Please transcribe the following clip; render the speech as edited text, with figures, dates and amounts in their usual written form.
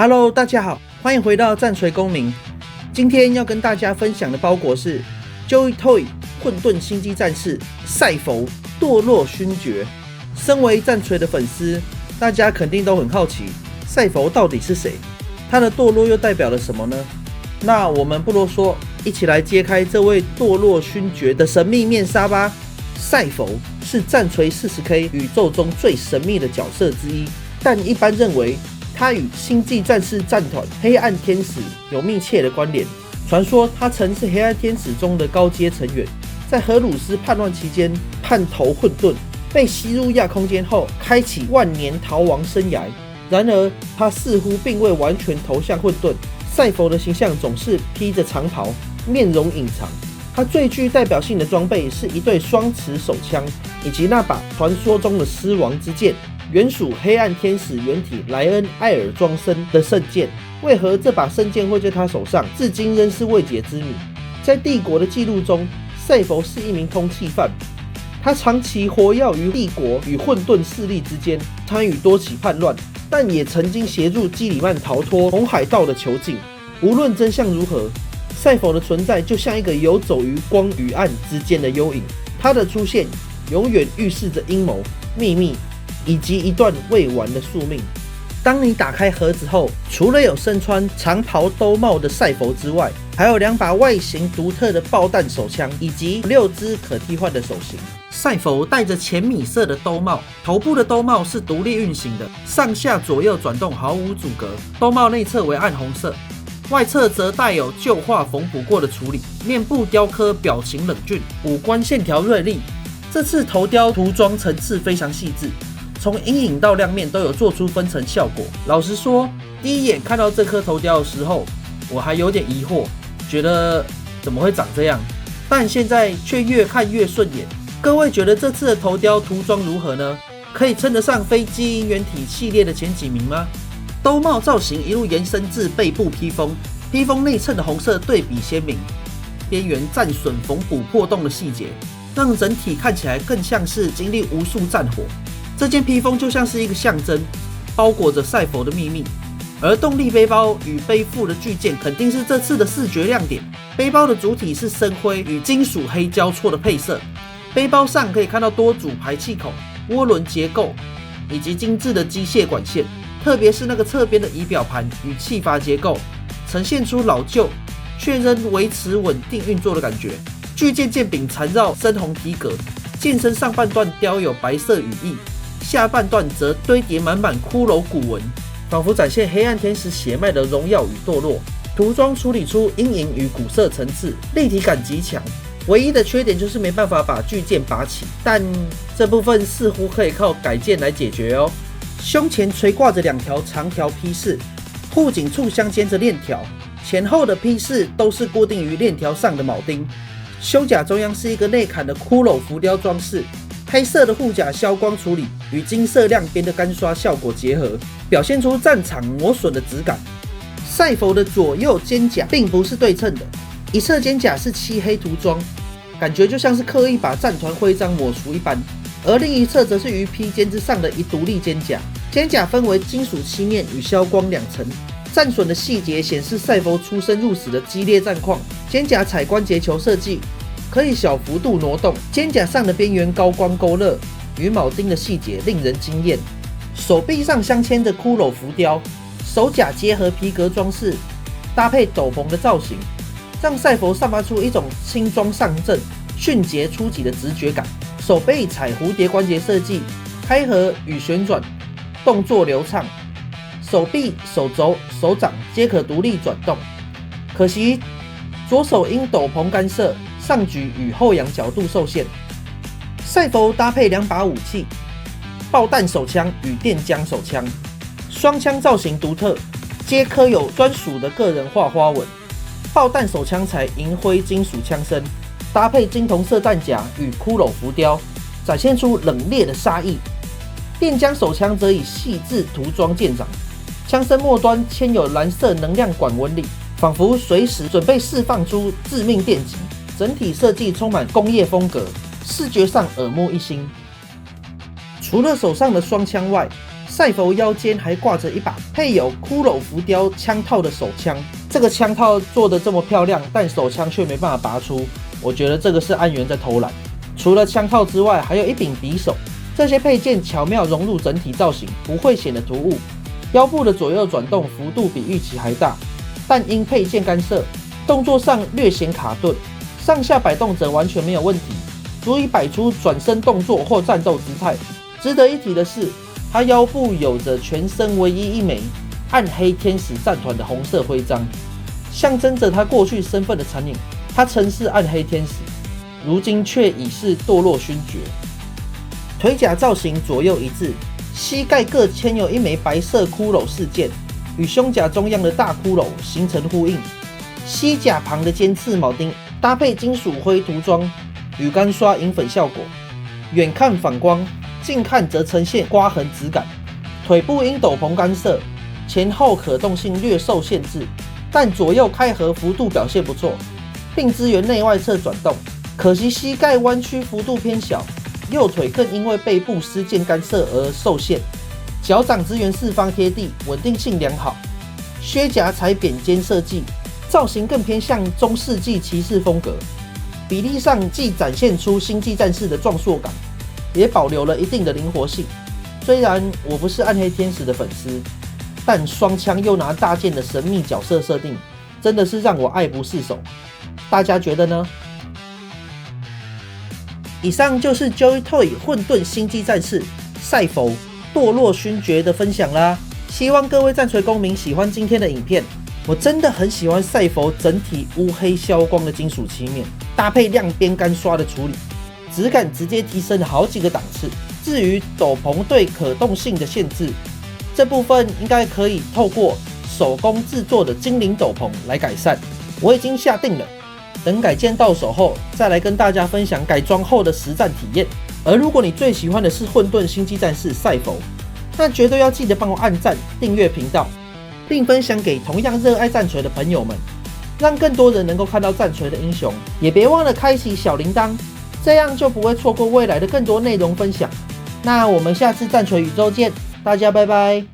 Hello， 大家好，欢迎回到战锤公民。今天要跟大家分享的包裹是 Joy Toy 混沌星际战士赛佛堕落勋爵。身为战锤的粉丝，大家肯定都很好奇，赛佛到底是谁？他的堕落又代表了什么呢？那我们不啰嗦，一起来揭开这位堕落勋爵的神秘面纱吧。赛佛是战锤 40K 宇宙中最神秘的角色之一，但一般认为他与星际战士战团黑暗天使有密切的关联。传说他曾是黑暗天使中的高阶成员，在荷鲁斯叛乱期间叛投混沌，被吸入亚空间后开启万年逃亡生涯。然而他似乎并未完全投向混沌。赛佛的形象总是披着长袍，面容隐藏。他最具代表性的装备是一对双持手枪，以及那把传说中的狮王之剑，原属黑暗天使原体莱恩·艾尔庄森的圣剑。为何这把圣剑会在他手上，至今仍是未解之谜。在帝国的记录中，赛佛是一名通缉犯，他长期活跃于帝国与混沌势力之间，参与多起叛乱，但也曾经协助基里曼逃脱红海盗的囚禁。无论真相如何，赛佛的存在就像一个游走于光与暗之间的幽影，他的出现永远预示着阴谋、秘密以及一段未完的宿命。当你打开盒子后，除了有身穿长袍兜帽的赛佛之外，还有2把外形独特的爆弹手枪，以及6支可替换的手型。赛佛戴着浅米色的兜帽，头部的兜帽是独立运行的，上下左右转动毫无阻隔。兜帽内侧为暗红色，外侧则带有旧化缝补过的处理，面部雕刻表情冷峻，五官线条锐利。这次头雕涂装层次非常细致，从阴影到亮面都有做出分层效果。老实说，第一眼看到这颗头雕的时候，我还有点疑惑，觉得怎么会长这样？但现在却越看越顺眼。各位觉得这次的头雕涂装如何呢？可以称得上非基因原体系列的前几名吗？兜帽造型一路延伸至背部披风，披风内衬的红色对比鲜明，边缘战损缝补破洞的细节，让整体看起来更像是经历无数战火。这件披风就像是一个象征，包裹着赛佛的秘密。而动力背包与背负的巨剑肯定是这次的视觉亮点。背包的主体是深灰与金属黑交错的配色，背包上可以看到多组排气口、涡轮结构以及精致的机械管线，特别是那个侧边的仪表盘与气阀结构，呈现出老旧却仍维持稳定运作的感觉。巨剑剑柄缠绕深红皮革，剑身上半段雕有白色羽翼，下半段则堆叠满满骷髅骨纹，仿佛展现黑暗天使血脉的荣耀与堕落。涂装处理出阴影与古色层次，立体感极强。唯一的缺点就是没办法把巨剑拔起，但这部分似乎可以靠改剑来解决哦。胸前垂挂着2条长条披饰，护颈处相间着链条，前后的披饰都是固定于链条上的铆钉。胸甲中央是一个内砍的骷髅浮雕装饰，黑色的护甲消光处理与金色亮边的干刷效果结合，表现出战场磨损的质感。赛佛的左右肩甲并不是对称的，一侧肩甲是漆黑涂装，感觉就像是刻意把战团徽章抹除一般，而另一侧则是于披肩之上的一独立肩甲。肩甲分为金属漆面与消光2层，战损的细节显示赛佛出生入死的激烈战况。肩甲采关节球设计，可以小幅度挪动，肩甲上的边缘高光勾勒与铆钉的细节令人惊艳。手臂上镶嵌着骷髅浮雕，手甲结合皮革装饰，搭配斗篷的造型，让赛佛散发出一种轻装上阵、迅捷出击的直觉感。手背彩蝴蝶关节设计，开合与旋转动作流畅，手臂、手肘、手掌皆可独立转动。可惜左手因斗篷干涉，上举与后仰角度受限。赛佛搭配2把武器，爆弹手枪与电浆手枪，双枪造型独特，皆刻有专属的个人化花纹。爆弹手枪采银灰金属枪身，搭配金铜色弹夹与骷髅浮雕，展现出冷冽的杀意。电浆手枪则以细致涂装见长，枪身末端嵌有蓝色能量管纹理，仿佛随时准备释放出致命电击。整体设计充满工业风格，视觉上耳目一新。除了手上的双枪外，赛佛腰间还挂着一把配有骷髅浮雕枪套的手枪，这个枪套做得这么漂亮，但手枪却没办法拔出，我觉得这个是暗源在偷懒。除了枪套之外，还有一柄匕首，这些配件巧妙融入整体造型，不会显得突兀。腰部的左右转动幅度比预期还大，但因配件干涉，动作上略显卡顿，上下摆动则完全没有问题，足以摆出转身动作或战斗姿态。值得一提的是，他腰部有着全身唯一一枚暗黑天使战团的红色徽章，象征着他过去身份的残影。他曾是暗黑天使，如今却已是堕落勋爵。腿甲造型左右一致，膝盖各嵌有一枚白色骷髅饰件，与胸甲中央的大骷髅形成呼应。膝甲旁的尖刺铆钉搭配金属灰涂装，与干刷银粉效果，远看反光，近看则呈现刮痕质感。腿部因斗篷干涉，前后可动性略受限制，但左右开合幅度表现不错，并支援内外侧转动。可惜膝盖弯曲幅度偏小，右腿更因为背部施箭干涉而受限。脚掌支援四方贴地，稳定性良好。靴夹采扁尖设计，造型更偏向中世纪骑士风格，比例上既展现出星际战士的壮硕感，也保留了一定的灵活性。虽然我不是暗黑天使的粉丝，但双枪又拿大剑的神秘角色设定，真的是让我爱不释手。大家觉得呢？以上就是 Joy-Toy 混沌星际战士赛佛堕落勋爵的分享啦。希望各位战锤公民喜欢今天的影片。我真的很喜欢赛佛整体乌黑消光的金属漆面，搭配亮边干刷的处理，质感直接提升了好几个档次。至于斗篷对可动性的限制，这部分应该可以透过手工制作的精灵斗篷来改善。我已经下定了，等改件到手后再来跟大家分享改装后的实战体验。而如果你最喜欢的是混沌星际战士赛佛，那绝对要记得帮我按赞、订阅频道，并分享给同样热爱战锤的朋友们，让更多人能够看到战锤的英雄。也别忘了开启小铃铛，这样就不会错过未来的更多内容分享。那我们下次战锤宇宙见，大家拜拜。